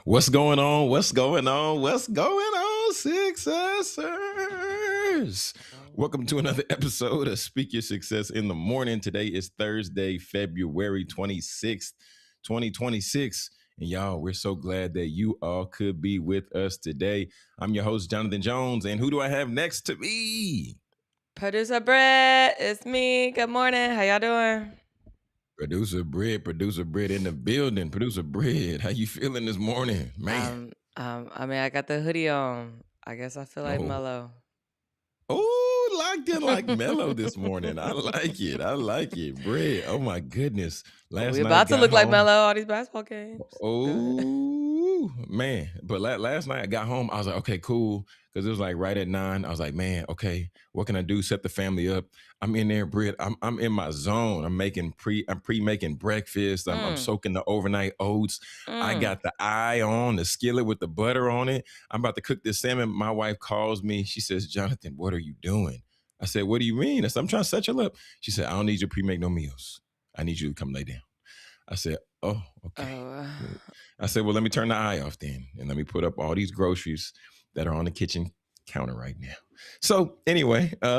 What's going on? What's going on? What's going on, successors? Welcome to another episode of Speak Your Success in the Morning. Today is Thursday, February 26th, 2026. And y'all, we're so glad that you all could be with us today. I'm your host, Jonathan Jones. And who do I have next to me? Producer Britt, it's me. Good morning. How y'all doing? Producer Britt in the building. Producer Britt, how you feeling this morning? Man. I got the hoodie on. I guess I feel like Oh. mellow. Oh, locked in like mellow this morning. I like it. Britt, oh my goodness. Last We night about to got look like home. mellow all these basketball games. Go ahead. Oh, man. But last night I got home. I was like, okay, cool. Because it was like right at 9. I was like, man, okay, what can I do? Set the family up. I'm in there, Britt. I'm in my zone. I'm pre-making breakfast. I'm Mm, soaking the overnight oats. I mm. got the eye on the skillet with the butter on it. I'm about to cook this salmon. My wife calls me. She says, Jonathan, what are you doing? I said, what do you mean? I said, I'm trying to set you up. She said, I don't need you to pre-make no meals. I need you to come lay down. I said, oh, okay. Oh, I said, well, let me turn the eye off then. And let me put up all these groceries that are on the kitchen counter right now. So anyway, great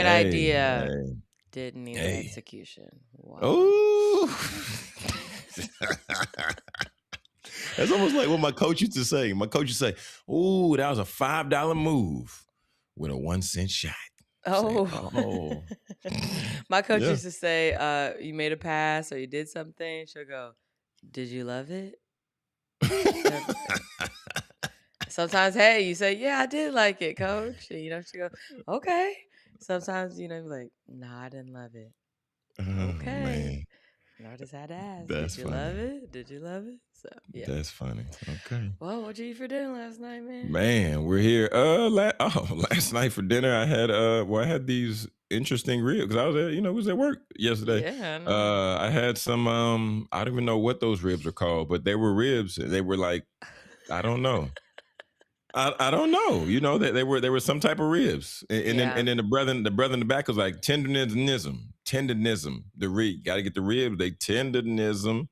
idea. hey, Didn't need the hey. execution. Wow. Oh. That's almost like what my coach used to say. My coach used to say, oh, that was a $5 move with a 1-cent shot. Oh. Oh. My coach Yeah. used to say, you made a pass or you did something. She'll go, did you love it? Sometimes, hey, you say, yeah, I did like it, coach. And, she go, okay. Sometimes, you're like, no, I didn't love it. Oh, Okay. man. I just had to ask, That's did you love funny. it? Did you love it? So, yeah. That's funny. Okay. Well, what'd you eat for dinner last night, man? Man, we're here. Last night for dinner I had these interesting ribs because I was at work yesterday. Yeah, I know. I had some I don't even know what those ribs are called, but they were ribs. They were like, I don't know. I don't know. They were some type of ribs. Yeah, And then the brother in the back was like tendernism. The rib. Gotta get the ribs, they tendernism.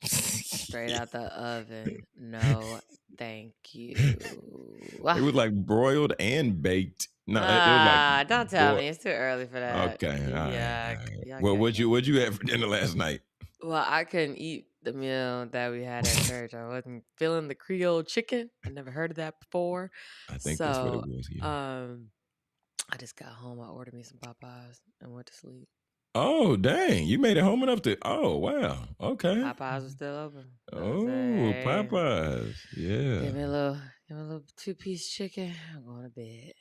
straight out the oven. No, thank you. It was like broiled and baked. No, it was like Don't tell me. It's too early for that. okay, all right, all Yuck. right. Yuck, Well, yuck, yuck. what'd you have for dinner last night? Well, I couldn't eat the meal that we had at church. I wasn't feeling the Creole chicken. I never heard of that before. I think that's what it So, was. Yeah. I just got home. I ordered me some Popeyes and went to sleep. Oh, dang! You made it home enough to. Oh, wow. Okay. Popeyes was still open. So I said, Oh, hey, Popeyes. Yeah, give me a little 2-piece chicken. I'm going to bed.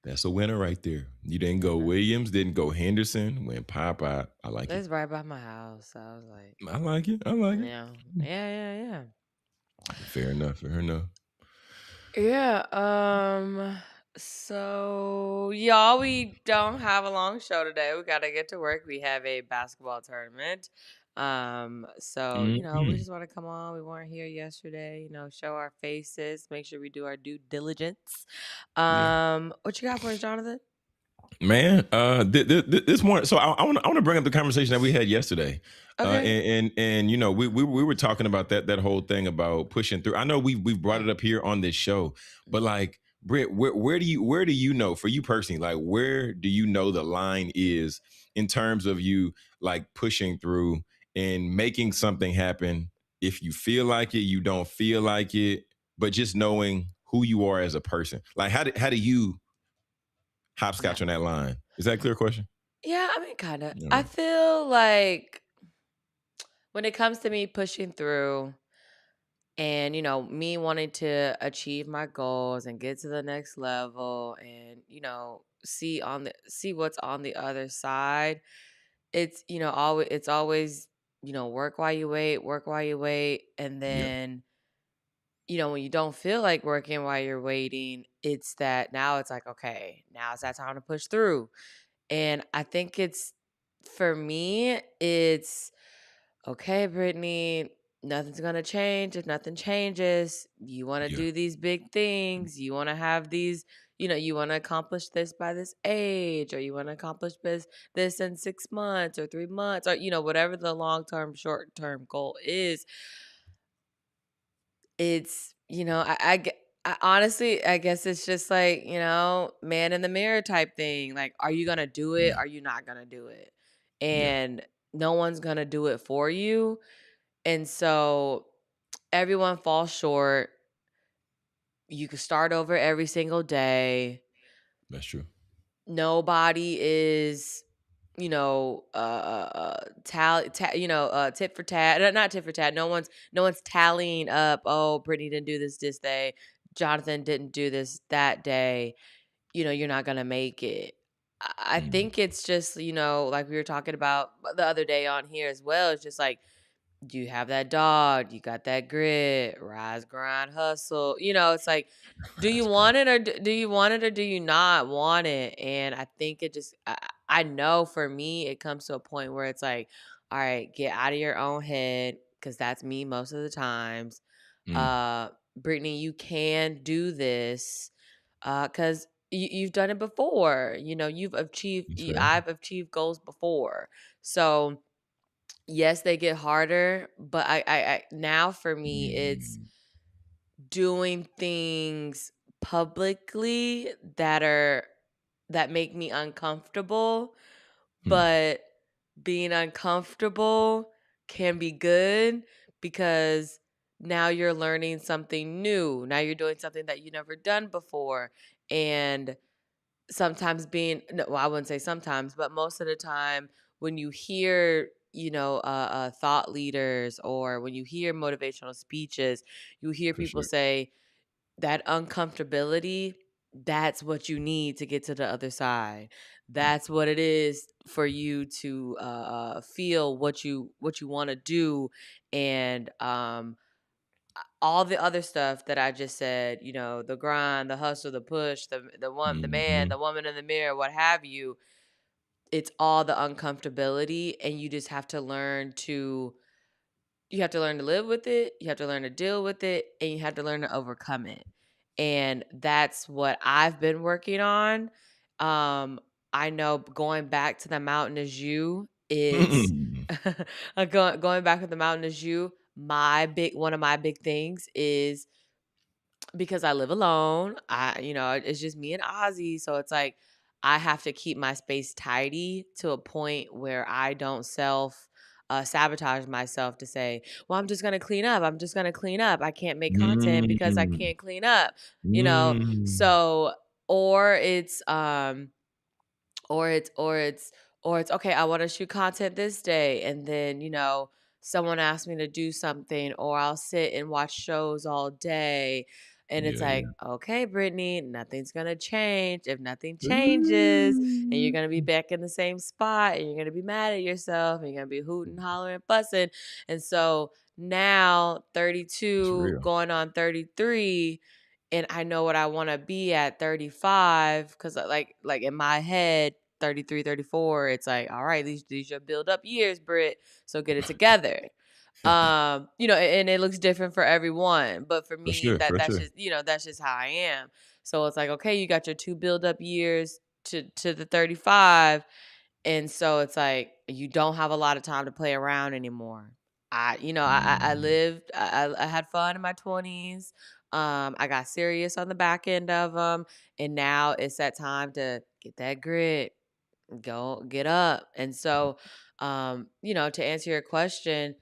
that's a winner right there. You didn't go Williams, didn't go Henderson. Went Popeye. I like it. It's right by my house. So I was like, I like it. I like it. yeah. Fair enough. Fair enough. Yeah. So y'all, we don't have a long show today. We gotta get to work. We have a basketball tournament. So we Mhm. just want to come on. We weren't here yesterday. Show our faces. Make sure we do our due diligence. Yeah. What you got for us, Jonathan? Man, this morning, so I want to bring up the conversation that we had yesterday, Okay. and we were talking about that whole thing about pushing through. I know we've brought it up here on this show, but like Britt, where do you know, for you personally, like where do you know the line is in terms of you like pushing through and making something happen? If you feel like it, you don't feel like it, but just knowing who you are as a person, like how do you hopscotch on that line? Is that a clear question? Yeah, I mean, kind of. I No. feel like when it comes to me pushing through and, me wanting to achieve my goals and get to the next level and, see what's on the other side, it's always, work while you wait. And Yeah. then, when you don't feel like working while you're waiting, it's that now it's like, okay, now it's that time to push through. And I think for me, it's okay, Brittany, nothing's going to change if nothing changes. You want to Yeah. do these big things. You want to have these, you want to accomplish this by this age, or you want to accomplish this in 6 months or 3 months, or, whatever the long term, short term goal is. It's, honestly, I guess it's just like, man in the mirror type thing. Like, are you gonna do it? Mm, Are you not gonna do it? yeah, And no one's gonna do it for you. And so everyone falls short. You can start over every single day. that's true. Nobody is, tit for tat, not tit for tat. No one's tallying up. Oh, Brittany didn't do this day. Jonathan didn't do this that day. You're not gonna make it. I Mm, think it's just, like we were talking about the other day on here as well. It's just like, do you have that dog? You got that grit, rise, grind, hustle. It's like, do you that's great. want it or do you want it or do you not want it? And I think I know for me, it comes to a point where it's like, all right, get out of your own head, because that's me most of the times. Mm, Uh, Brittany, you can do this, because you've done it before. that's fair. I've achieved goals before. So, yes, they get harder, but I now for me, it's Mm, doing things publicly that make me uncomfortable, mm, but being uncomfortable can be good, because now you're learning something new. Now you're doing something that you never done before. And sometimes being no, well, I wouldn't say sometimes, but most of the time when you hear, thought leaders, or when you hear motivational speeches, you hear for people sure. say that uncomfortability, that's what you need to get to the other side. Mm, That's what it is for you to feel what you want to do. And all the other stuff that I just said, the grind, the hustle, the push, the man, mhm, the woman in the mirror, what have you, it's all the uncomfortability, and you have to learn to live with it, you have to learn to deal with it, and you have to learn to overcome it. And that's what I've been working on. Um, I know going back to the mountain is you. It's mm. going back to the mountain is you. One of my big things is, because I live alone. It's just me and Ozzy, so it's like I have to keep my space tidy to a point where I don't self sabotage myself to say, "Well, I'm just gonna clean up. I'm just gonna clean up. I can't make content because I Mm, can't clean up." You know, mm. so or it's or it's or it's or it's okay, I want to shoot content this day, and then someone asks me to do something, or I'll sit and watch shows all day, and it's Yeah, like, yeah. okay, Brittany, nothing's gonna change. If nothing changes, and you're Ooh, gonna be back in the same spot, and you're gonna be mad at yourself, and you're gonna be hooting, hollering, fussing. And so now, it's 32 real. going on 33, and I know what I want to be at 35, because like in my head, 33, 34, it's like, all right, these your build up years, Britt, so get it together. And it looks different for everyone, but for For me, sure, for that's sure. just, that's just how I am. So it's like, okay, you got your two build up years to the 35, and so it's like you don't have a lot of time to play around anymore. I Mm, lived, I had fun in my 20s. I got serious on the back end of them, and now it's that time to get that grit, go get up. And so, to answer your question,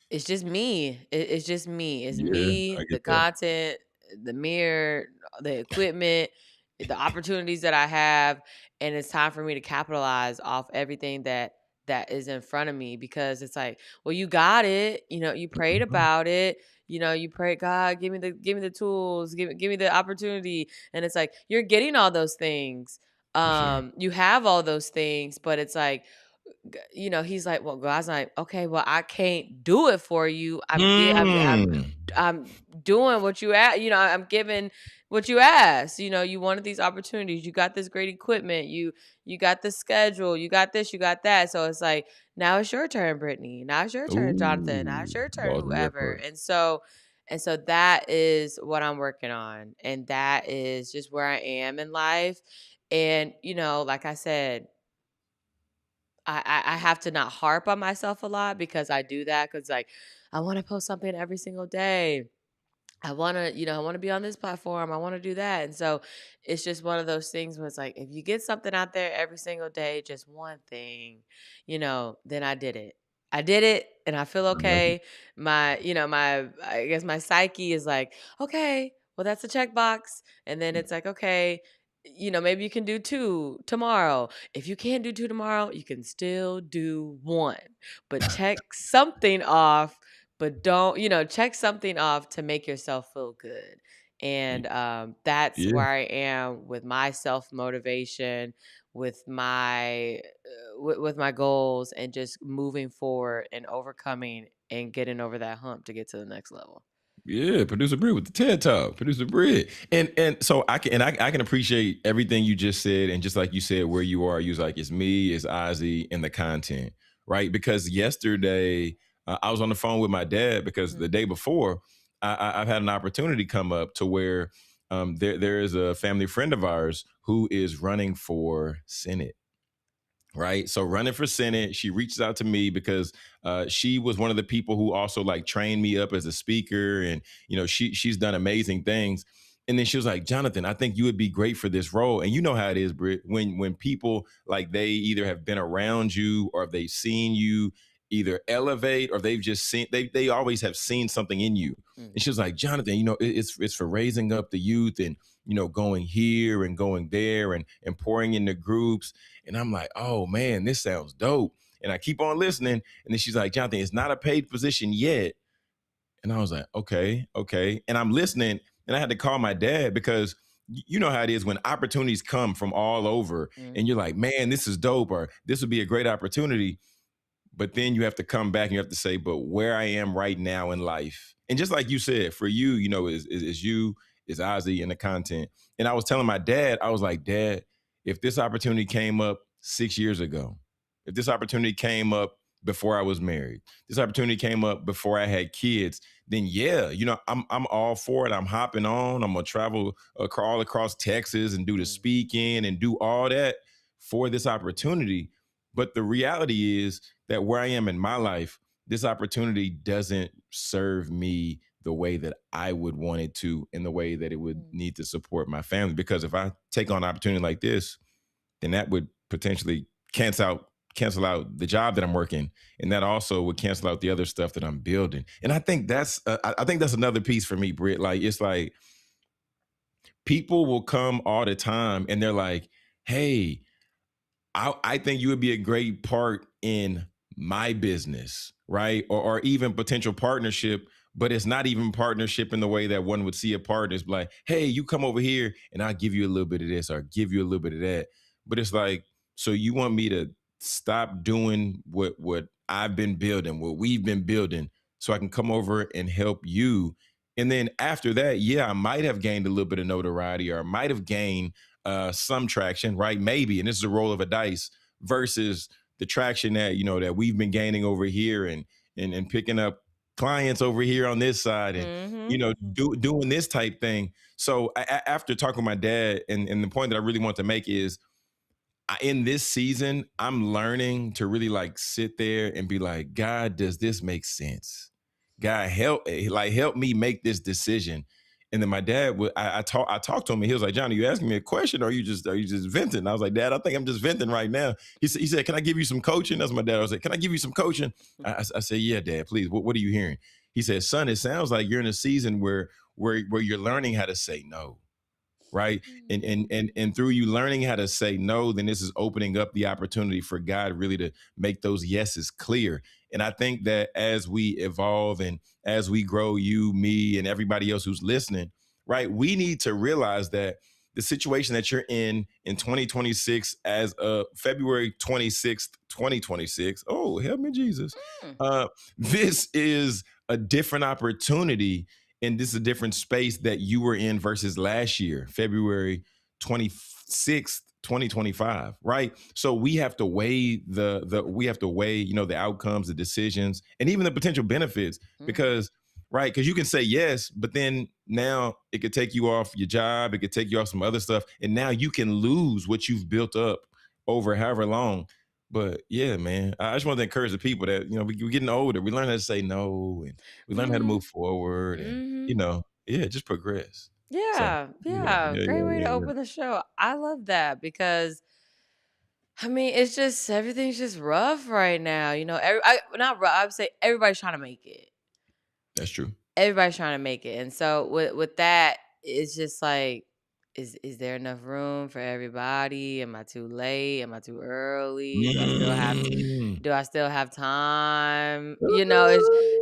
it's just me. It's just me. It's yeah, I me, the get that. content, the mirror, the equipment, the opportunities that I have, and it's time for me to capitalize off everything that is in front of me, because it's like, well, you got it. You prayed Mhm, about it. You prayed, God, give me the tools, give me the opportunity, and it's like you're getting all those things. for sure. You have all those things, but it's like, he's like, well, God's like, okay, well, I can't do it for you. Mm, I'm doing what you asked. I'm giving what you asked. You wanted these opportunities. You got this great equipment. You got the schedule. You got this. You got that. So it's like, now it's your turn, Brittany. Now it's your turn, Jonathan. Now it's ooh, your turn, balls in the right whoever. place. And so that is what I'm working on, and that is just where I am in life. And like I said, I have to not harp on myself a lot, because I do that because, like, I want to post something every single day. I want to, I want to be on this platform. I want to do that. And so it's just one of those things where it's like, if you get something out there every single day, just one thing, then I did it. I did it and I feel I love it. okay. I guess my psyche is like, okay, well, that's a checkbox. And then it's like, okay, maybe you can do two tomorrow. If you can't do two tomorrow, you can still do one, but check something off, but don't, check something off to make yourself feel good. And that's Yeah. where I am with my self motivation, with my with my goals, and just moving forward and overcoming and getting over that hump to get to the next level. Yeah, producer Britt with the TED Talk, producer Britt, and so I can appreciate everything you just said, and just like you said, where you are, you was like, it's me, it's Ozzy, and the content, right? Because yesterday I was on the phone with my dad because the Mhm. day before I've had an opportunity come up to where there is a family friend of ours who is running for Senate, right? So running for Senate, she reaches out to me because she was one of the people who also like trained me up as a speaker, and she's done amazing things. And then she was like, Jonathan, I think you would be great for this role. And you know how it is, Britt, when people like they either have been around you or they've seen you either elevate or they've just seen they always have seen something in you. And she Mhm. was like, Jonathan, it's for raising up the youth and going here and going there and pouring into groups. And I'm like, oh man, this sounds dope. And I keep on listening. And then she's like, Jonathan, it's not a paid position yet. And I was like, okay, okay. And I'm listening. And I had to call my dad because you know how it is when opportunities come from all over and you're Mhm. like, man, this is dope, or this would be a great opportunity. But then you have to come back and you have to say, but where I am right now in life. And just like you said, for you, is you, is Ozzy and the content. And I was telling my dad, I was like, Dad, if this opportunity came up 6 years ago, if this opportunity came up before I was married, this opportunity came up before I had kids, then yeah, I'm all for it. I'm hopping on. I'm gonna travel all across Texas and do the Mhm. speaking and do all that for this opportunity. But the reality is that where I am in my life, this opportunity doesn't serve me the way that I would want it to, in the way that it would Mhm. need to support my family. Because if I take on an opportunity like this, then that would potentially cancel out the job that I'm working, and that also would cancel out the other stuff that I'm building. And I think that's another piece for me, Britt. Like it's like people will come all the time, and they're like, "Hey, I think you would be a great part in my business, right? Or even potential partnership, but it's not even partnership in the way that one would see a partner. It's like, hey, you come over here and I'll give you a little bit of this or give you a little bit of that. But it's like, so you want me to stop doing what I've been building, what we've been building, so I can come over and help you. And then after that, yeah, I might have gained a little bit of notoriety, or I might have gained some traction, right? Maybe, and this is a roll of a dice versus the traction that that we've been gaining over here, and picking up clients over here on this side, and Mhm. doing this type thing. So after talking with my dad, and the point that I really want to make is in this season, I'm learning to really like sit there and be like, God, does this make sense? God, help me make this decision. And then my dad would, I talked to him, and he was like, Johnny, you asking me a question, or are you just venting? And I was like, Dad, I think I'm just venting right now. He said, can I give you some coaching? That's my dad. I was like, can I give you some coaching? I said, yeah, Dad, please. What are you hearing? He said, son, it sounds like you're in a season where you're learning how to say no, right? and Mhm. and and and through you learning how to say no, then this is opening up the opportunity for God really to make those yeses clear. And I think that as we evolve and as we grow, you, me, and everybody else who's listening, right, we need to realize that the situation that you're in 2026, as of February 26th 2026, oh help me Jesus, Mm. uh this is a different opportunity, and this is a different space that you were in versus last year, February 26th, 2025, right? So we have to weigh the outcomes, the decisions, and even the potential benefits, Mhm. because right, because you can say yes, but then now it could take you off your job, it could take you off some other stuff, and now you can lose what you've built up over however long. But yeah, man, I just want to encourage the people that we're getting older. We learn how to say no, and we learn how to move Mhm. forward, and you Mhm. know. Yeah, just progress. So Yeah, yeah, yeah. yeah, Great yeah, way to yeah, yeah. open the show. I love that because I mean, it's just everything's just rough right now. Not rough. I would say everybody's trying to make it. That's true. Everybody's trying to make it. And so with that, it's just like, is there enough room for everybody? Am I too late? Am I too early? Mm. Do I still have time?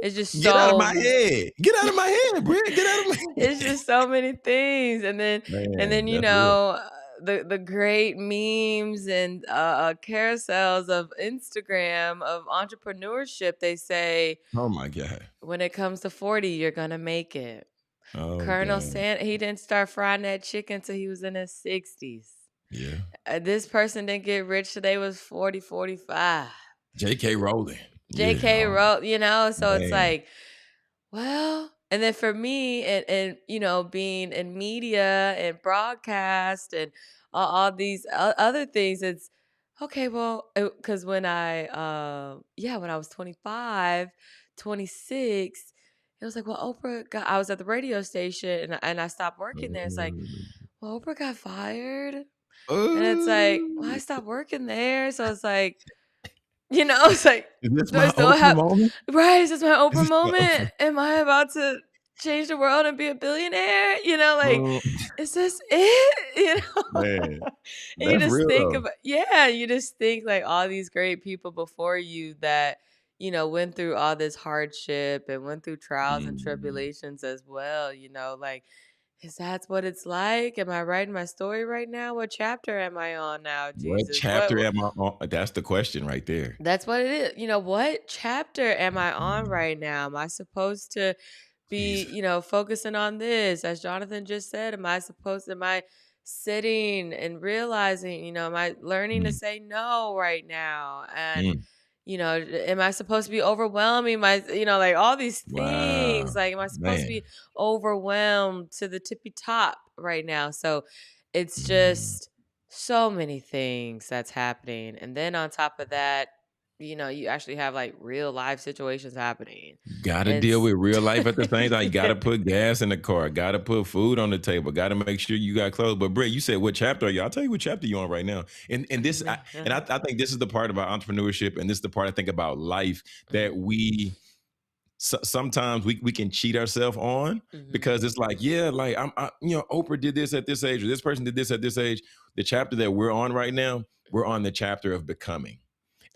It's just Get out of so my head. Get out of my head, Britt. Get out of my it's head. just so many things. And then Man, that's real. the great memes and carousels of Instagram of entrepreneurship, they say Oh my God. when it comes to 40, you're gonna make it. Oh Colonel God. Sand, he didn't start frying that chicken till he was in his 60s. Yeah. This person didn't get rich till they was 40, 45. J.K. Rowling. Yeah. JK Oh, wrote, so it's man. like, well, and then for me and being in media and broadcast and all these other things, it's okay, well, because when I was 25, 26, it was like, well, I was at the radio station and I stopped working there. It's like, Mm. well, Oprah got fired. And it's like, well, I Oh, stopped working there. So it's like, it's like, is this do I my still Oprah have moment? right? Is this my Is Oprah this my moment? Oprah? Am I about to change the world and be a billionaire? Like, Oh, is this it? man, And you that's just real think though. about, yeah, you just think like all these great people before you that, went through all this hardship and went through trials and Mm. tribulations as well, like, is that what it's like? Am I writing my story right now? What chapter am I on now, What Jesus? What chapter am I on? That's the question right there. that's what it is. What chapter am I on Mm. right now? Am I supposed to be, Jesus. focusing on this? As Jonathan just said, am I sitting and realizing, am I learning to Mm. say no right now? And, Mm. am I supposed to be overwhelming my, like all these things? Wow, Like, am I supposed to man. be overwhelmed to the tippy top right now? So it's Mm. just so many things that's happening. And then on top of that, you actually have like real life situations happening. Gotta And deal it's with real life at the same time. You yeah. gotta put gas in the car. Gotta put food on the table. Gotta make sure you got clothes. But Britt, you said what chapter are you? I'll tell you what chapter you on right now. And this, I think this is the part about entrepreneurship, and this is the part I think about life that Mhm, we sometimes we can cheat ourselves on mhm, because it's like, yeah, like Oprah did this at this age, or this person did this at this age. The chapter that we're on right now, we're mhm, on the chapter of becoming.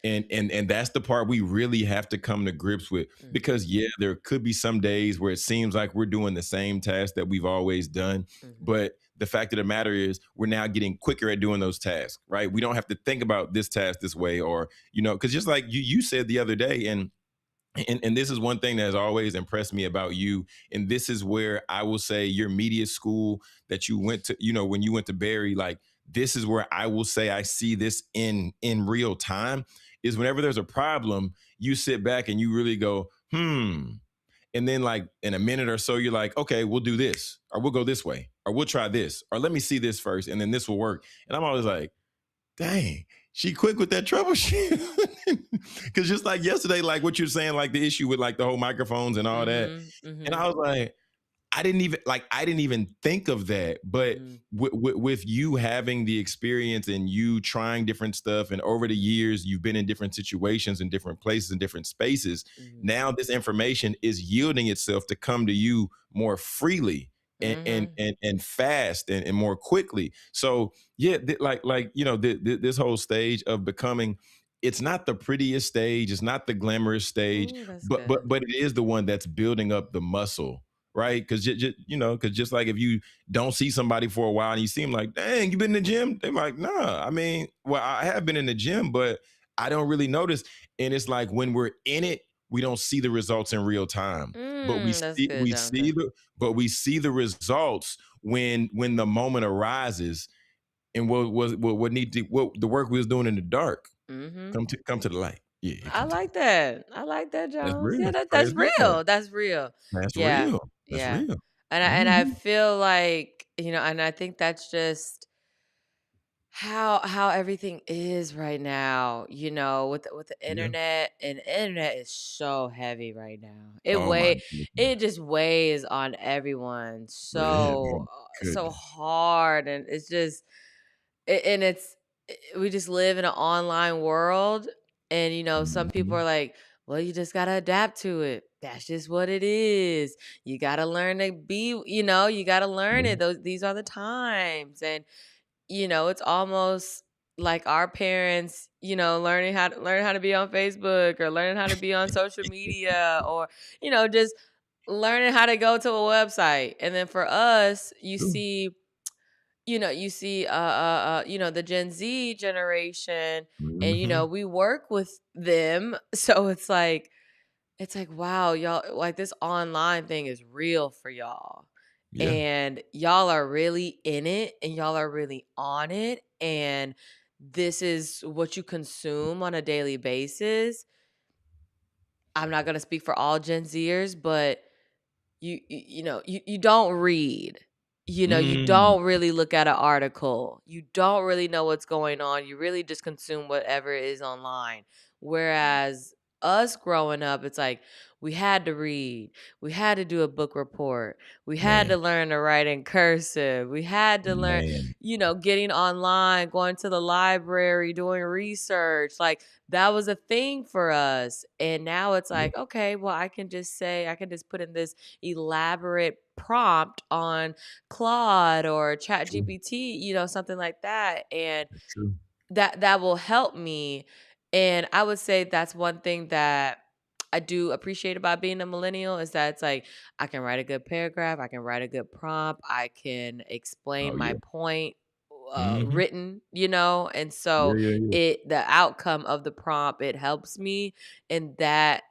And that's the part we really have to come to grips with mhm, because yeah, there could be some days where it seems like we're doing the same task that we've always done, mhm, but the fact of the matter is we're now getting quicker at doing those tasks, right? We don't have to think about this task this way, or because just like you said the other day, and this is one thing that has always impressed me about you, and this is where I will say your media school that you went to, when you went to Barry, like this is where I will say I see this in real time, is whenever there's a problem, you sit back and you really go, and then like in a minute or so you're like, okay, we'll do this, or we'll go this way, or we'll try this, or let me see this first and then this will work. And I'm always like, dang, she quick with that troubleshoot. Because just like yesterday, like what you're saying, like the issue with like the whole microphones and all that. mhm, And mhm, I was like, I didn't even think of that. But mhm, with you having the experience and you trying different stuff, and over the years you've been in different situations in different places and different spaces. mhm, Now this information is yielding itself to come to you more freely mhm. and fast and more quickly. So yeah, this whole stage of becoming. It's not the prettiest stage. It's not the glamorous stage, Ooh, that's but good. it is the one that's building up the muscle, right? Because just like if you don't see somebody for a while and you seem like, dang, you been in the gym? They're like, nah. I mean, well, I have been in the gym, but I don't really notice. And it's like when we're in it, we don't see the results in real time, but That's good, Jonathan. we see the results when the moment arises, and what need to what the work we was doing in the dark Mhm. come to the light. Yeah, it I come to like that. I like that, that's Jones. Yeah, real. that's Praise God. real. That's real. That's Yeah. real. That's Yeah. real. And I Mhm. feel like, and I think that's just how everything is right now, with the Yeah. internet, and the internet is so heavy right now. It Oh my weigh goodness. it just weighs on everyone Yeah, so my so goodness. hard, and it's just and we just live in an online world, and some people are Mhm. like, well, you just got to adapt to it. That's just what it is. You got to learn to be, you got to learn Yeah. it. These are the times. And it's almost like our parents, learning how to be on Facebook, or learning how to be on social media, or just learning how to go to a website. And then for us, True. the Gen Z generation, and Mhm. we work with them. So it's like, wow, y'all, like, this online thing is real for y'all. Yeah. And y'all are really in it, and y'all are really on it. And this is what you consume on a daily basis. I'm not going to speak for all Gen Zers, but you don't read. You Mm. don't really look at an article. You don't really know what's going on. You really just consume whatever is online. Whereas us growing up, it's like we had to read. We had to do a book report. We had Man, to learn to write in cursive. We had to learn, man. getting online, going to the library, doing research. Like, that was a thing for us. And now it's Yeah, like, okay, well, I can just put in this elaborate prompt on Claude or Chat true. GPT, something like that. And That's true. that will help me. And I would say that's one thing that I do appreciate about being a millennial, is that it's like I can write a good paragraph, I can write a good prompt, I can explain Oh, my yeah. point Mhm. written, and Yeah, so yeah, yeah. the outcome of the prompt, it helps me, and that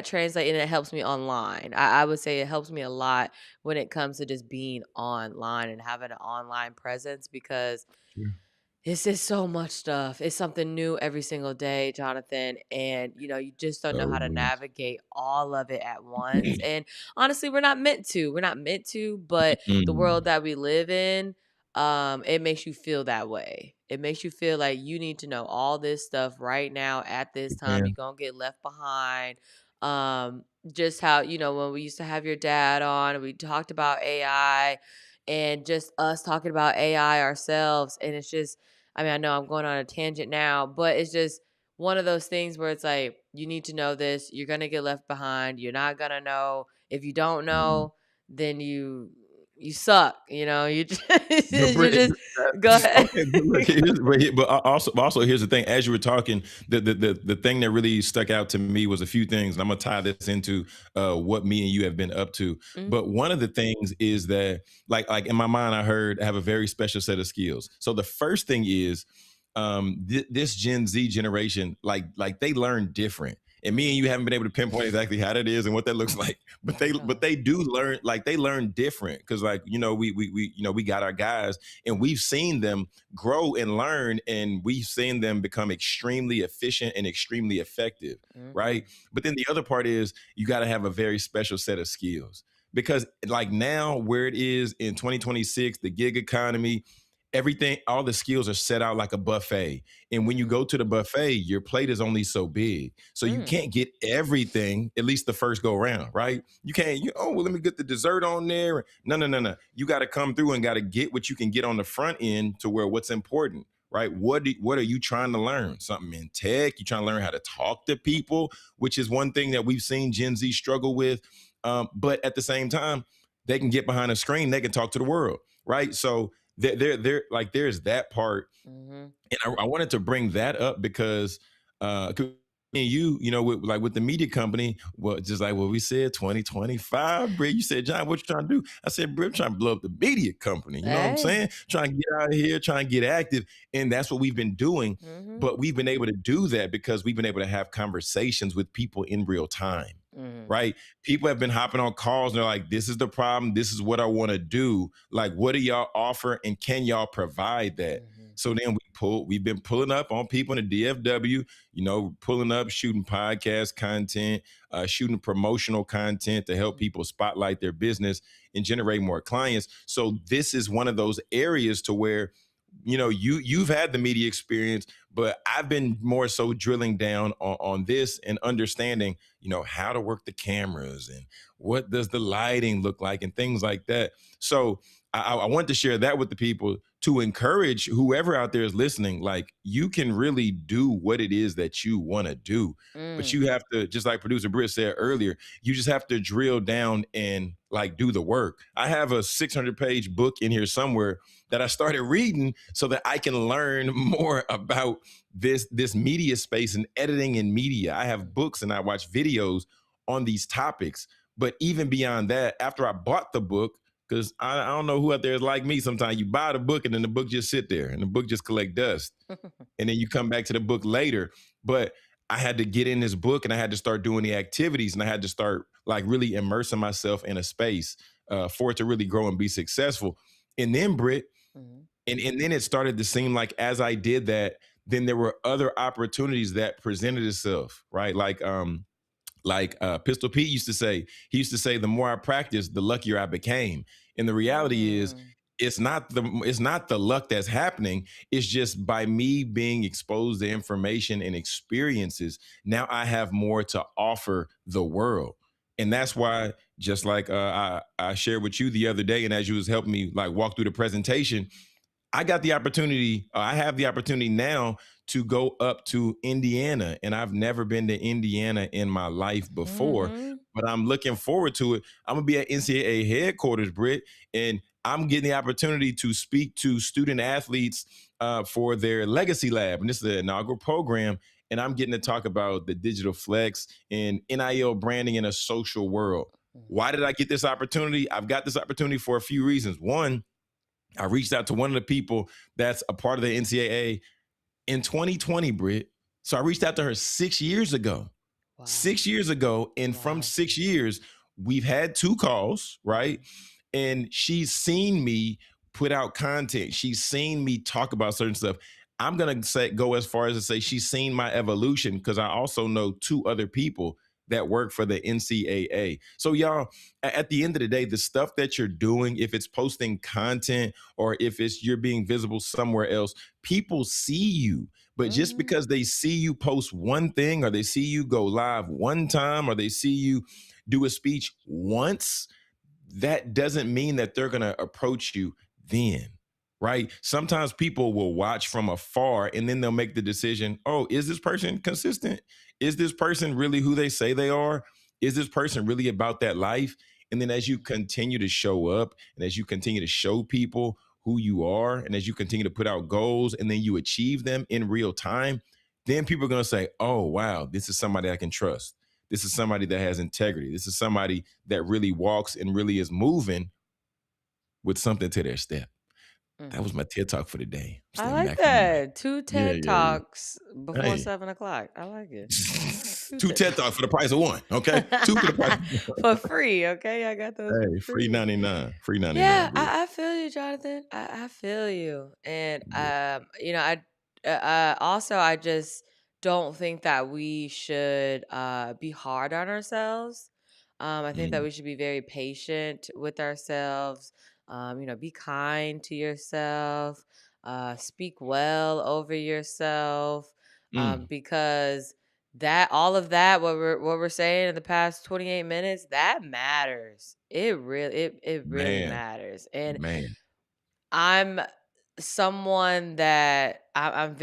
translate, and it helps me online. I would say it helps me a lot when it comes to just being online and having an online presence, because Sure. it's just so much stuff. It's something new every single day, Jonathan. And, you just don't know So how to is. navigate all of it at once. And honestly, we're not meant to. We're not meant to, but the world Mm. that we live in, it makes you feel that way. It makes you feel like you need to know all this stuff right now at this It time. You're can. going to get left behind. Just how, when we used to have your dad on, and we talked about AI, and just us talking about AI ourselves. And it's just, I mean, I know I'm going on a tangent now, but it's just one of those things where it's like, you need to know this. You're going to get left behind. You're not going to know. If you don't Mm. know, then you suck, you just, But you Britt, just go ahead. okay, but look, also here's the thing. As you were talking, the thing that really stuck out to me was a few things, and I'm gonna tie this into what me and you have been up to. Mhm. But one of the things is that, like in my mind, I heard I have a very special set of skills. So the first thing is, this Gen Z generation, like they learn different. And me and you haven't been able to pinpoint exactly how that is and what that looks like, but I they know. do learn, like they learn different, because like we we got our guys, and we've seen them grow and learn, and we've seen them become extremely efficient and extremely effective, right? Mhm. But then the other part is you got to have a very special set of skills, because like now where it is in 2026, the gig economy, everything, all the skills are set out like a buffet. And when you Mhm. go to the buffet, your plate is only so big. So you Mm. can't get everything, at least the first go round, right? You can't, oh, well, let me get the dessert on there. No, no, no, no. You got to come through and got to get what you can get on the front end to where what's important, right? What are you trying to learn? Something in tech? You trying to learn how to talk to people, which is one thing that we've seen Gen Z struggle with. But at the same time, they can get behind a screen, they can talk to the world, right? So they're like, there's that part. Mhm. And I wanted to bring that up because 'cause me and you know, with the media company, well, just like what we said, 2025, Brit, you said, John, what you trying to do? I said, Brit, I'm trying to blow up the media company. You know what I'm Hey. saying? Trying to get out of here, trying to get active. And that's what we've been doing. Mhm. But we've been able to do that because we've been able to have conversations with people in real time, Mhm. right? People have been hopping on calls and they're like, this is the problem. This is what I want to do. Like, what do y'all offer? And can y'all provide that? Mhm. So then we've been pulling up on people in the DFW, pulling up, shooting podcast content, shooting promotional content to help Mhm. people spotlight their business and generate more clients. So this is one of those areas to where you've had the media experience, but I've been more so drilling down on this and understanding, how to work the cameras and what does the lighting look like and things like that. So I want to share that with the people to encourage whoever out there is listening. Like, you can really do what it is that you want to do, but Mm. you have to, just like producer Britt said earlier, you just have to drill down and like do the work. I have a 600-page book in here somewhere that I started reading so that I can learn more about this media space and editing and media. I have books and I watch videos on these topics. But even beyond that, after I bought the book, because I don't know who out there is like me. Sometimes you buy the book and then the book just sit there and the book just collect dust. And then you come back to the book later. But I had to get in this book and I had to start doing the activities and I had to start like really immersing myself in a space for it to really grow and be successful. And then Britt, Mhm. and then it started to seem like as I did that, then there were other opportunities that presented itself, right? Like Pistol Pete used to say, the more I practiced, the luckier I became. And the reality is, Mm. it's not the luck that's happening. It's just by me being exposed to information and experiences, now I have more to offer the world. And that's why, just like I shared with you the other day, and as you was helping me like walk through the presentation, I have the opportunity now to go up to Indiana, and I've never been to Indiana in my life before, Mhm. but I'm looking forward to it. I'm gonna be at NCAA headquarters, Britt, and I'm getting the opportunity to speak to student athletes for their legacy lab, and this is the inaugural program. And I'm getting to talk about the digital flex and NIL branding in a social world. Mhm. Why did I get this opportunity? I've got this opportunity for a few reasons. One, I reached out to one of the people that's a part of the NCAA in 2020, Britt. So I reached out to her 6 years ago. Wow. 6 years ago. And from Wow. 6 years, we've had two calls, right? Mhm. And she's seen me put out content. She's seen me talk about certain stuff. I'm gonna go as far as to say she's seen my evolution because I also know two other people that work for the NCAA. So y'all, at the end of the day, the stuff that you're doing, if it's posting content or if it's you're being visible somewhere else, people see you. But just Mhm. because they see you post one thing or they see you go live one time or they see you do a speech once, that doesn't mean that they're going to approach you then, right? Sometimes people will watch from afar and then they'll make the decision, oh, is this person consistent? Is this person really who they say they are? Is this person really about that life? And then as you continue to show up and as you continue to show people who you are and as you continue to put out goals and then you achieve them in real time, then people are going to say, oh, wow, this is somebody I can trust. This is somebody that has integrity. This is somebody that really walks and really is moving with something to their step. That was Mhm. my TED talk for the day. I'm I stepping like back from the mic. that. 2 Yeah, TED yeah, yeah. Talks before Hey, 7 o'clock. I like it. 2 two TED TED talks for the price of one. Okay, two for the price of one. for free, okay? I got those for Hey, free free. 99. Free 99, Yeah, Britt. I feel you, Jonathan. I feel you. And Yeah. also I just don't think that we should be hard on ourselves. I think that Mm, we should be very patient with ourselves. Be kind to yourself. Speak well over yourself. mm, Because that all of that what we're saying in the past 28 minutes, that matters. It really man, matters. And man. I'm someone that I'm a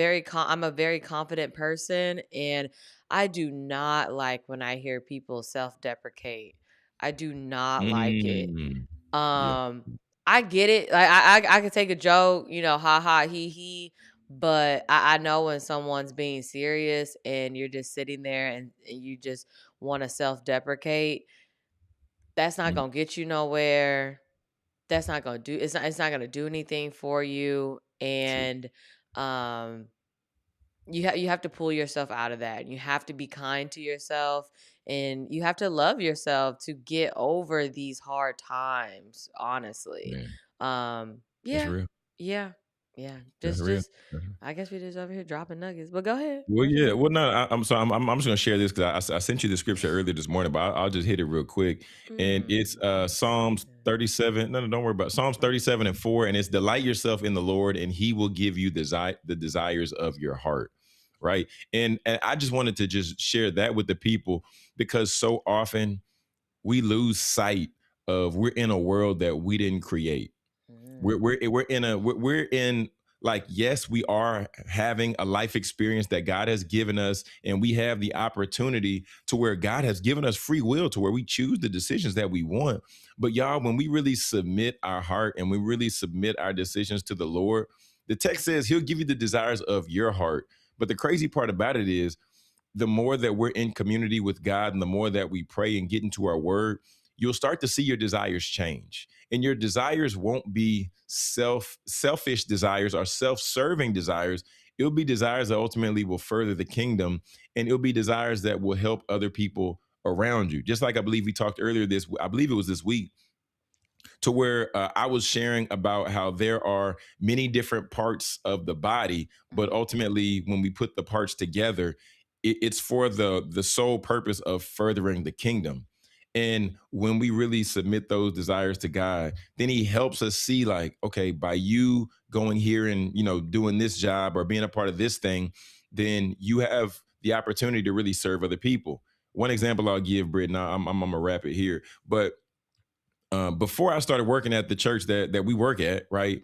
very confident person, and I do not like when I hear people self-deprecate. I do not like it. Mm, yeah. Um, I get it. Like I can take a joke, ha ha he, but I know when someone's being serious and you're just sitting there and you just want to self-deprecate, that's not Mm, gonna get you nowhere. That's not gonna do it's not gonna do anything for you. true. And um you have to pull yourself out of that. You have to be kind to yourself and you have to love yourself to get over these hard times, honestly. Man, that's Yeah. real. Yeah. Yeah, That's just real. just I guess we just over here dropping nuggets. But go ahead. Well, What you yeah. saying? Well, no, I'm sorry. I'm just gonna share this because I sent you the scripture earlier this morning, but I'll just hit it real quick. And it's Psalms Excited. 37. No, don't worry about it. Psalms Okay. 37:4, and it's delight yourself in the Lord, and He will give you the desires of your heart. Right. And I just wanted to just share that with the people because so often we lose sight of we're in a world that we didn't create. Mm, We're in like, yes, we are having a life experience that God has given us, and we have the opportunity to where God has given us free will to where we choose the decisions that we want. But y'all, when we really submit our heart and we really submit our decisions to the Lord, the text says He'll give you the desires of your heart. But the crazy part about it is the more that we're in community with God and the more that we pray and get into our word, you'll start to see your desires change. And your desires won't be selfish desires or self-serving desires. It'll be desires that ultimately will further the kingdom, and it'll be desires that will help other people around you. Just like I believe we talked earlier I believe it was this week, to where I was sharing about how there are many different parts of the body, but mm, ultimately, when we put the parts together, it's for the sole purpose of furthering the kingdom. And when we really submit those desires to God, then He helps us see, like, okay, by you going here and doing this job or being a part of this thing, then you have the opportunity to really serve other people. One example I'll give, Britt, and I'm gonna wrap it here, but before I started working at the church that we work at, right?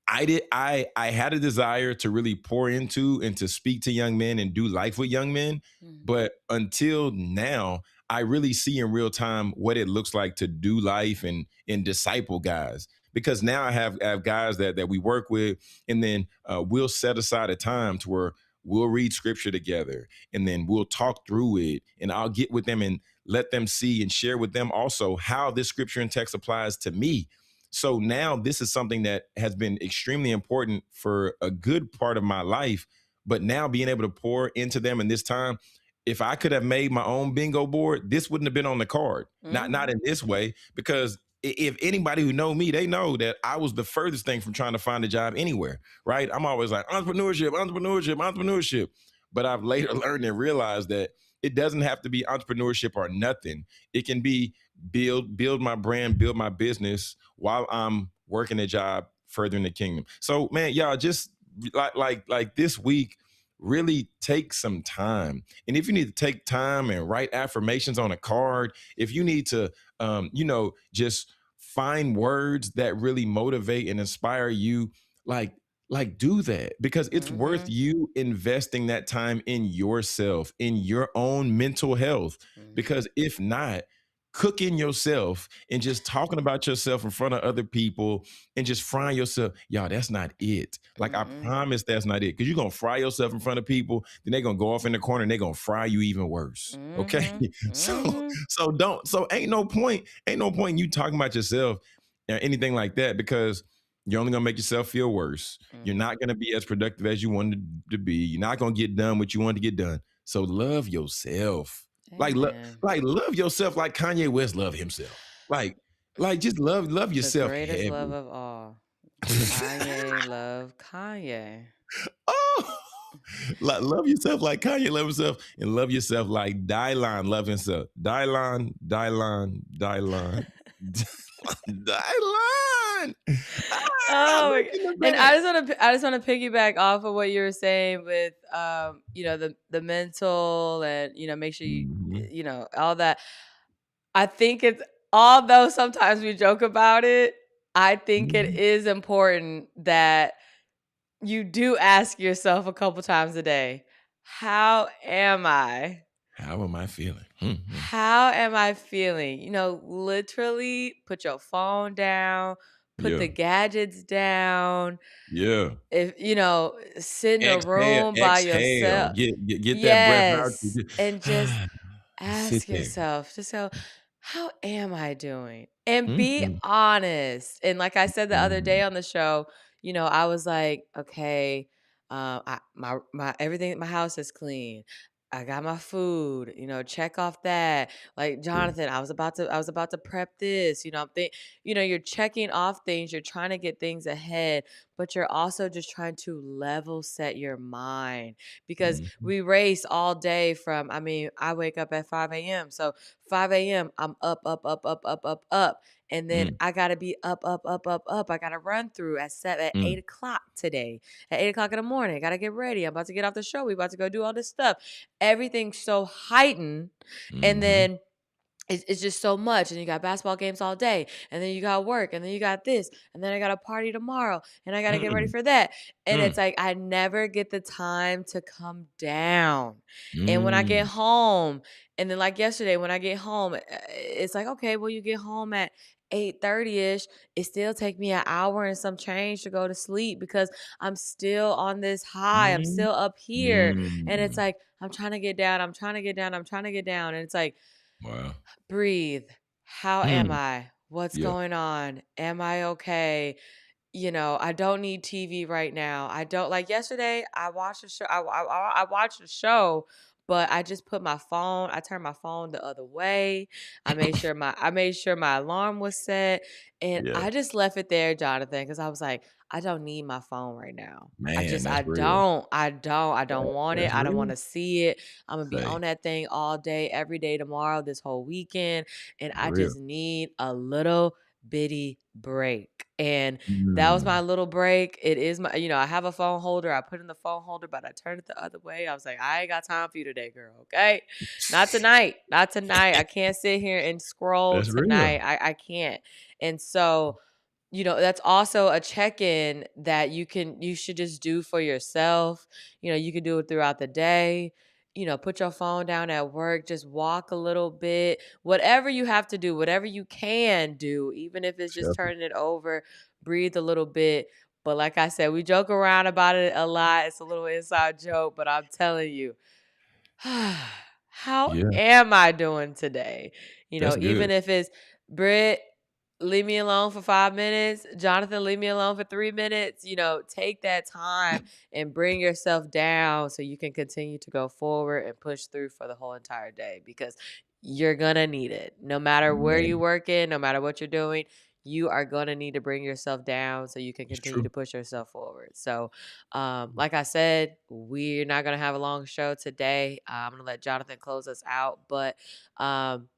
I had a desire to really pour into and to speak to young men and do life with young men. mm, But until now, I really see in real time what it looks like to do life and disciple guys. Because now I have guys that we work with, and then we'll set aside a time to where we'll read scripture together, and then we'll talk through it, and I'll get with them and let them see and share with them also how this scripture and text applies to me. So now this is something that has been extremely important for a good part of my life. But now being able to pour into them in this time, if I could have made my own bingo board, this wouldn't have been on the card. Not mhm, in this way, because if anybody who know me, they know that I was the furthest thing from trying to find a job anywhere, right? I'm always like entrepreneurship, entrepreneurship, entrepreneurship. But I've later learned and realized that it doesn't have to be entrepreneurship or nothing. It can be build my brand, build my business while I'm working a job furthering the kingdom. So man, y'all just like this week, really take some time. And if you need to take time and write affirmations on a card, if you need to just find words that really motivate and inspire you, like do that, because it's worth mhm, you investing that time in yourself, in your own mental health. mhm, Because if not, cooking yourself and just talking about yourself in front of other people and just frying yourself, y'all, that's not it. Like, I mhm, promise that's not it. Because you're gonna fry yourself in front of people, then they're gonna go off in the corner and they're gonna fry you even worse. Okay. mhm, so mhm, ain't no point in you talking about yourself or anything like that, because you're only gonna make yourself feel worse. You're mhm. not gonna be as productive as you wanted to be. You're not gonna get done what you want to get done. So love yourself. Like, Amen. love yourself like Kanye West love himself. Like just love The yourself greatest love heavy. of all. Kanye love Kanye. Oh, like, love yourself like Kanye love himself, and love yourself like Dylon love himself. Dylon. Dylon. Oh Look my god. in the And back. I just want to piggyback off of what you were saying with the mental and make sure Mhm, all that. I think it's although sometimes we joke about it, I think it mhm. is important that you do ask yourself a couple times a day, how am I? How am I feeling? Mhm. How am I feeling? Literally put your phone down, put Yeah. the gadgets down. Yeah. If sit in a Exhale, room by exhale. yourself. Get that breath out. Yes. And just Sit ask there. yourself, just go, how am I doing? And be Mhm, honest. And like I said the other day mhm. on the show, I was like, okay, my everything, my house is clean. I got my food, check off that. Like Yeah. Jonathan, I was about to prep this, I'm you're checking off things, you're trying to get things ahead, but you're also just trying to level set your mind because Mhm. we race all day from, I mean, I wake up at 5 a.m. So 5 a.m., I'm up, up, up, up, up, up, up. And then Mm, I gotta be up, up, up, up, up. I gotta run through at mm, 8 o'clock today. At 8 o'clock in the morning, I gotta get ready. I'm about to get off the show. We about to go do all this stuff. Everything's so heightened. And mhm, then it's just so much, and you got basketball games all day, and then you got work, and then you got this, and then I got a party tomorrow, and I gotta get ready mm, for that. And mm, it's like I never get the time to come down. And when I get mm. home, and then like yesterday, when I get home, it's like, okay, well, you get home at 8:30ish. It still take me an hour and some change to go to sleep because I'm still on this high. I'm Mm, still up here. And it's mm. like, I'm trying to get down. I'm trying to get down. I'm trying to get down. And it's like, Wow. breathe. How am Mm. I? What's Yeah. going on? Am I okay? I don't need TV right now. I don't like yesterday. I watched a show. I watched a show, but I just put my phone. I turned my phone the other way. I made sure my alarm was set, and Yeah. I just left it there, Jonathan, because I was like, I don't need my phone right now. Man, I that's real. don't. I don't want it. That's I don't want real. to see it. I'm gonna be Say, on that thing all day, every day tomorrow, this whole weekend, and I real. just need a little bitty break. And that was my Mm. little break. It is my, I have a phone holder. I put in the phone holder, but I turned it the other way. I was like, I ain't got time for you today, girl. Okay. Not tonight. Not tonight. I can't sit here and scroll That's tonight. real. I can't. And so, that's also a check-in that you should just do for yourself. You can do it throughout the day. Put your phone down at work, just walk a little bit. Whatever you have to do, whatever you can do, even if it's just Shuffle. turning it over, breathe a little bit. But like I said, we joke around about it a lot. It's a little inside joke, but I'm telling you, how Yeah. am I doing today? That's Even good. if it's Britt, leave me alone for 5 minutes. Jonathan, leave me alone for 3 minutes. Take that time and bring yourself down so you can continue to go forward and push through for the whole entire day because you're going to need it. No matter where you Man, work in, no matter what you're doing, you are going to need to bring yourself down so you can it's continue true. to push yourself forward. So, like I said, we're not going to have a long show today. I'm going to let Jonathan close us out, but um,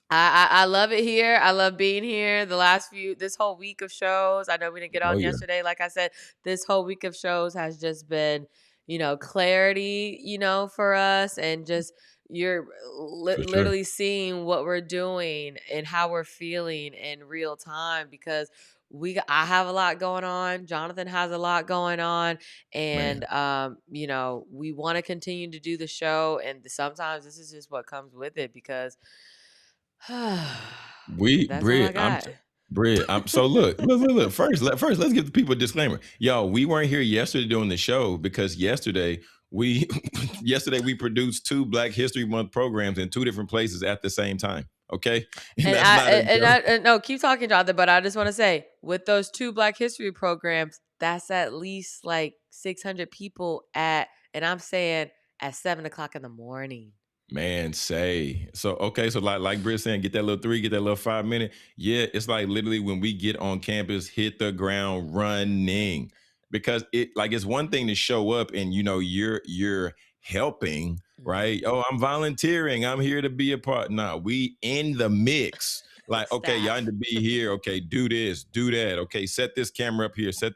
I love it here. I love being here. This whole week of shows. I know we didn't get Oh, on yeah. yesterday. Like I said, this whole week of shows has just been, clarity, for us, and just you're For sure. literally seeing what we're doing and how we're feeling in real time because I have a lot going on. Jonathan has a lot going on, Man. and we want to continue to do the show, and sometimes this is just what comes with it because that's all I Britt, got. Britt, so look. First, let's give the people a disclaimer. Yo, we weren't here yesterday doing the show because yesterday we yesterday we produced two Black History Month programs in two different places at the same time. Okay, and And that's I not a and joke. no, keep talking, Jonathan. But I just want to say, with those two Black History programs, that's at least like 600 people and I'm saying at 7 o'clock in the morning. Man, say so. Okay, so like Britt saying, get that little 3, get that little 5 minute. Yeah, it's like literally when we get on campus, hit the ground running because it's one thing to show up and you're helping, Mhm. right? Oh, I'm volunteering. I'm here to be a part. Nah, we in the mix. Like, okay, y'all need Staff. to be here. Okay, do this, do that. Okay, set this camera up here. Set.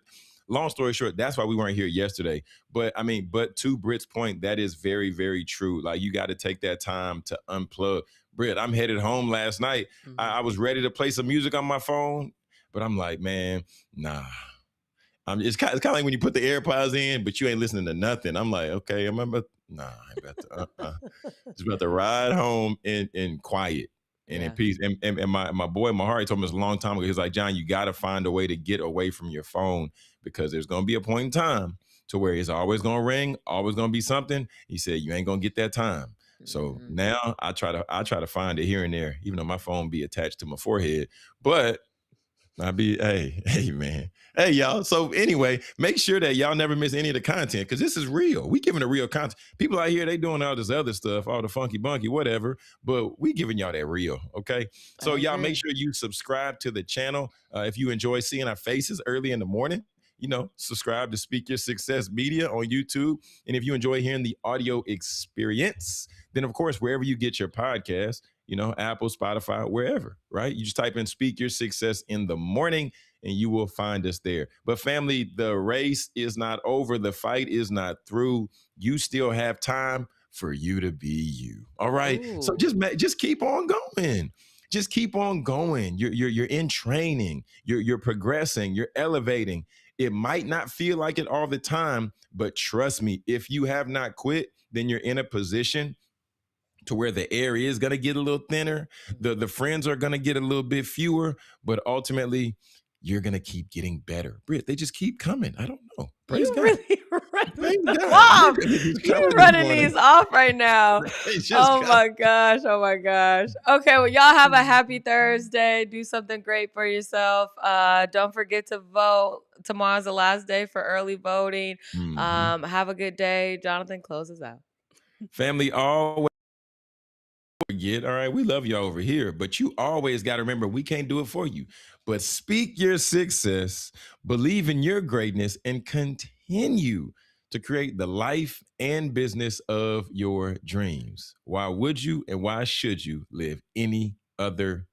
Long story short, that's why we weren't here yesterday. But I mean, but to Britt's point, that is very, very true. Like you got to take that time to unplug. Britt, I'm headed home last night. I Mhm. was ready to play some music on my phone, but I'm like, man, nah. It's kind of like when you put the AirPods in, but you ain't listening to nothing. I'm like, okay, nah, I ain't about to, just about to ride home in quiet and in Yeah. peace. And my boy, my heart, he told me this a long time ago. He's like, John, you got to find a way to get away from your phone because there's going to be a point in time to where it's always going to ring, always going to be something. He said, you ain't going to get that time. So Mhm. now I try to find it here and there, even though my phone be attached to my forehead. But hey, man. Hey, y'all. So anyway, make sure that y'all never miss any of the content because this is real. We giving the real content. People out here, they doing all this other stuff, all the funky bunky, whatever, but we giving y'all that real, okay? I So y'all make agree. sure you subscribe to the channel if you enjoy seeing our faces early in the morning. subscribe to Speak Your Success Media on YouTube. And if you enjoy hearing the audio experience, then of course, wherever you get your podcast, Apple, Spotify, wherever, right? You just type in Speak Your Success in the morning and you will find us there. But family, the race is not over. The fight is not through. You still have time for you to be you. All right. So Ooh. just keep on going. Just keep on going. You're in training. You're progressing. You're elevating. It might not feel like it all the time, but trust me, if you have not quit, then you're in a position to where the air is going to get a little thinner. The friends are going to get a little bit fewer, but ultimately you're going to keep getting better. Britt, they just keep coming. I don't know. Praise You God. really running Praise them God. off. They're just You coming this running morning. these off right now. They just Oh come. my gosh. Oh my gosh. Okay, well, y'all have a happy Thursday. Do something great for yourself. Don't forget to vote. Tomorrow's the last day for early voting. Have a good day. Jonathan, close us out. Family, always forget. All right, we love you over here, but you always got to remember we can't do it for you. But speak your success, believe in your greatness, and continue to create the life and business of your dreams. Why would you and why should you live any other